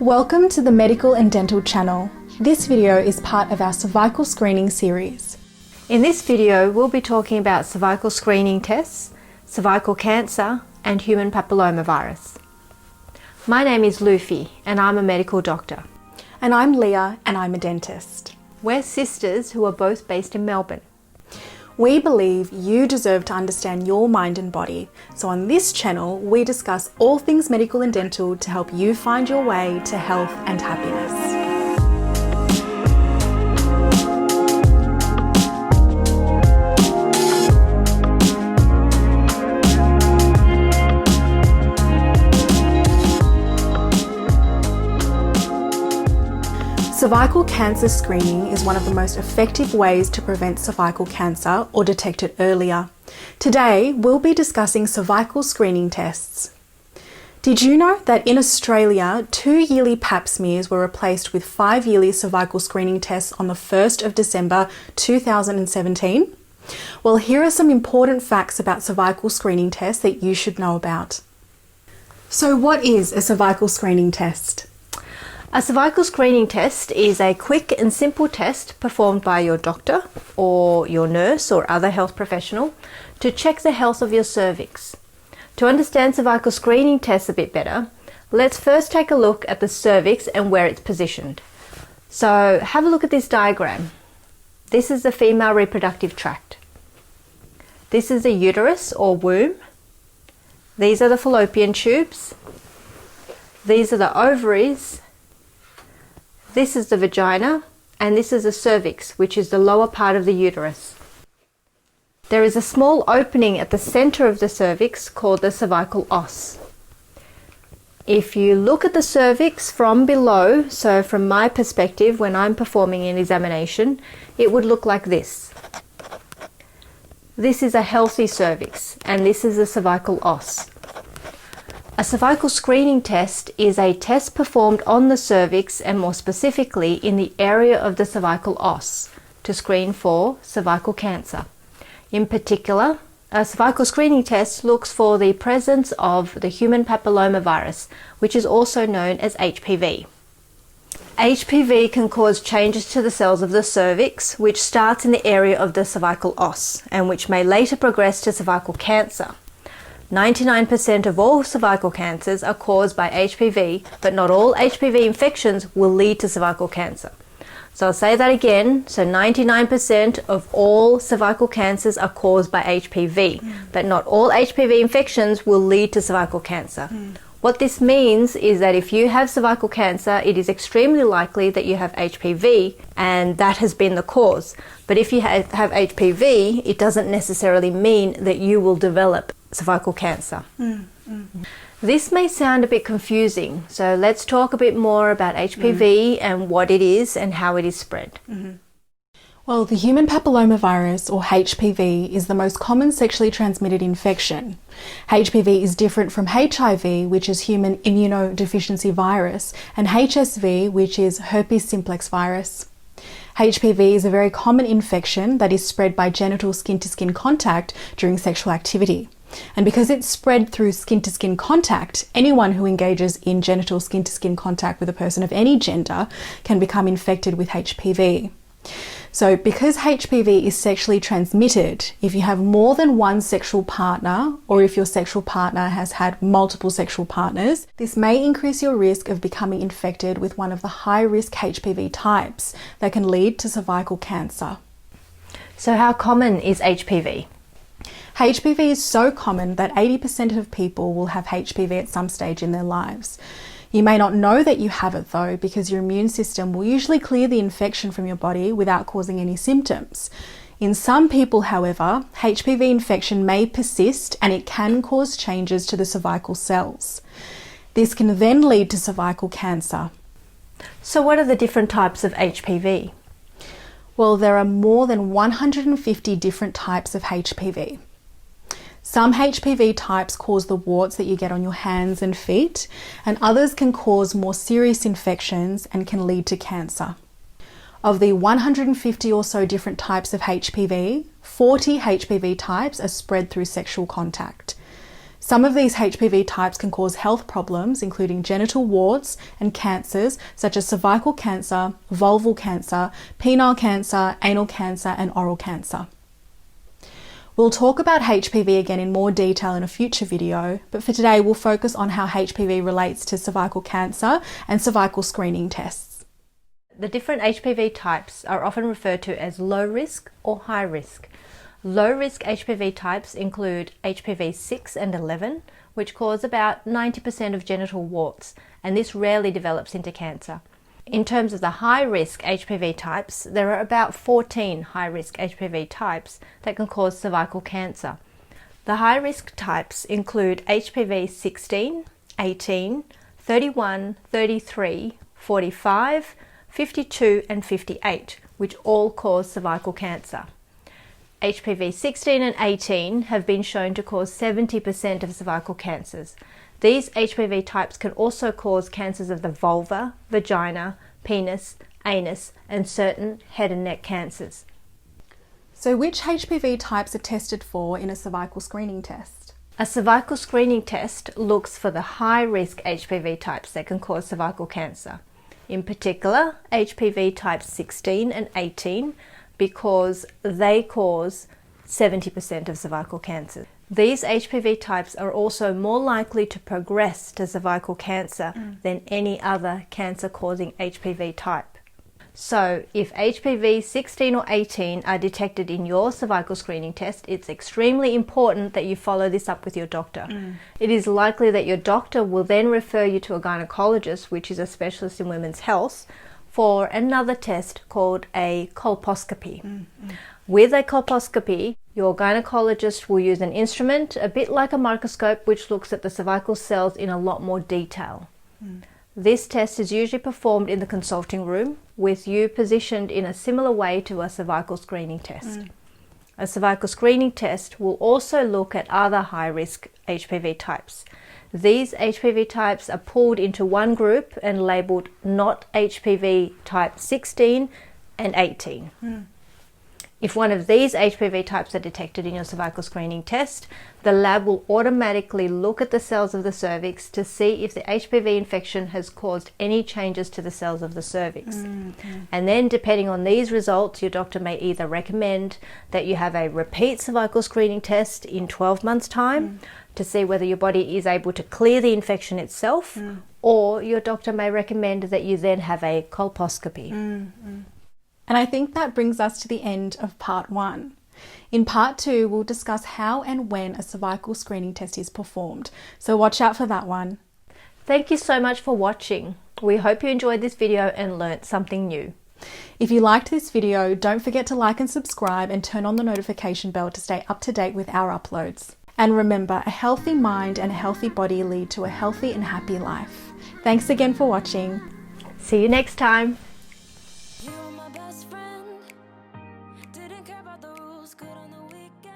Welcome to the Medical and Dental channel. This video is part of our cervical screening series. In this video, we'll be talking about cervical screening tests, cervical cancer, and human papillomavirus. My name is Lufi, and I'm a medical doctor. And I'm Leah, and I'm a dentist. We're sisters who are both based in Melbourne. We believe you deserve to understand your mind and body, so on this channel we discuss all things medical and dental to help you find your way to health and happiness. Cervical cancer screening is one of the most effective ways to prevent cervical cancer or detect it earlier. Today, we'll be discussing cervical screening tests. Did you know that in Australia, 2 yearly pap smears were replaced with 5 yearly cervical screening tests on the 1st of December 2017? Well, here are some important facts about cervical screening tests that you should know about. So what is a cervical screening test? A cervical screening test is a quick and simple test performed by your doctor or your nurse or other health professional to check the health of your cervix. To understand cervical screening tests a bit better, let's first take a look at the cervix and where it's positioned. So have a look at this diagram. This is the female reproductive tract. This is the uterus or womb. These are the fallopian tubes. These are the ovaries. This is the vagina, and this is the cervix, which is the lower part of the uterus. There is a small opening at the center of the cervix called the cervical os. If you look at the cervix from below, so from my perspective when I'm performing an examination, it would look like this. This is a healthy cervix, and this is the cervical os. A cervical screening test is a test performed on the cervix and more specifically in the area of the cervical os to screen for cervical cancer. In particular, a cervical screening test looks for the presence of the human papillomavirus, which is also known as HPV. HPV can cause changes to the cells of the cervix, which starts in the area of the cervical os and which may later progress to cervical cancer. 99% of all cervical cancers are caused by HPV, but not all HPV infections will lead to cervical cancer. So I'll say that again. So 99% of all cervical cancers are caused by HPV, but not all HPV infections will lead to cervical cancer. What this means is that if you have cervical cancer, it is extremely likely that you have HPV, and that has been the cause. But if you have HPV, it doesn't necessarily mean that you will develop cervical cancer. This may sound a bit confusing, so let's talk a bit more about HPV and what it is and how it is spread. Well, the human papillomavirus, or HPV, is the most common sexually transmitted infection. HPV is different from HIV, which is human immunodeficiency virus, and HSV, which is herpes simplex virus. HPV is a very common infection that is spread by genital skin-to-skin contact during sexual activity. And because it's spread through skin-to-skin contact, anyone who engages in genital skin-to-skin contact with a person of any gender can become infected with HPV. So because HPV is sexually transmitted, if you have more than one sexual partner, or if your sexual partner has had multiple sexual partners, this may increase your risk of becoming infected with one of the high-risk HPV types that can lead to cervical cancer. So how common is HPV? HPV is so common that 80% of people will have HPV at some stage in their lives. You may not know that you have it though, because your immune system will usually clear the infection from your body without causing any symptoms. In some people, however, HPV infection may persist and it can cause changes to the cervical cells. This can then lead to cervical cancer. So what are the different types of HPV? Well, there are more than 150 different types of HPV. Some HPV types cause the warts that you get on your hands and feet, and others can cause more serious infections and can lead to cancer. Of the 150 or so different types of HPV, 40 HPV types are spread through sexual contact. Some of these HPV types can cause health problems, including genital warts and cancers such as cervical cancer, vulval cancer, penile cancer, anal cancer, and oral cancer. We'll talk about HPV again in more detail in a future video, but for today we'll focus on how HPV relates to cervical cancer and cervical screening tests. The different HPV types are often referred to as low risk or high risk. Low risk HPV types include HPV 6 and 11, which cause about 90% of genital warts, and this rarely develops into cancer. In terms of the high-risk HPV types, there are about 14 high-risk HPV types that can cause cervical cancer. The high-risk types include HPV 16, 18, 31, 33, 45, 52 and 58, which all cause cervical cancer. HPV 16 and 18 have been shown to cause 70% of cervical cancers. These HPV types can also cause cancers of the vulva, vagina, penis, anus, and certain head and neck cancers. So which HPV types are tested for in a cervical screening test? A cervical screening test looks for the high-risk HPV types that can cause cervical cancer. In particular, HPV types 16 and 18 because they cause 70% of cervical cancers. These HPV types are also more likely to progress to cervical cancer than any other cancer-causing HPV type. So, if HPV 16 or 18 are detected in your cervical screening test, it's extremely important that you follow this up with your doctor. It is likely that your doctor will then refer you to a gynecologist, which is a specialist in women's health, for another test called a colposcopy. With a colposcopy, your gynecologist will use an instrument, a bit like a microscope, which looks at the cervical cells in a lot more detail. This test is usually performed in the consulting room, with you positioned in a similar way to a cervical screening test. A cervical screening test will also look at other high-risk HPV types. These HPV types are pulled into one group and labelled not HPV type 16 and 18. If one of these HPV types are detected in your cervical screening test, the lab will automatically look at the cells of the cervix to see if the HPV infection has caused any changes to the cells of the cervix. And then, depending on these results, your doctor may either recommend that you have a repeat cervical screening test in 12 months' time to see whether your body is able to clear the infection itself, or your doctor may recommend that you then have a colposcopy. And I think that brings us to the end of part 1. In part 2, we'll discuss how and when a cervical screening test is performed. So watch out for that one. Thank you so much for watching. We hope you enjoyed this video and learnt something new. If you liked this video, don't forget to like and subscribe and turn on the notification bell to stay up to date with our uploads. And remember, a healthy mind and a healthy body lead to a healthy and happy life. Thanks again for watching. See you next time. You were my best friend. Didn't care about the rules, good on the weekend.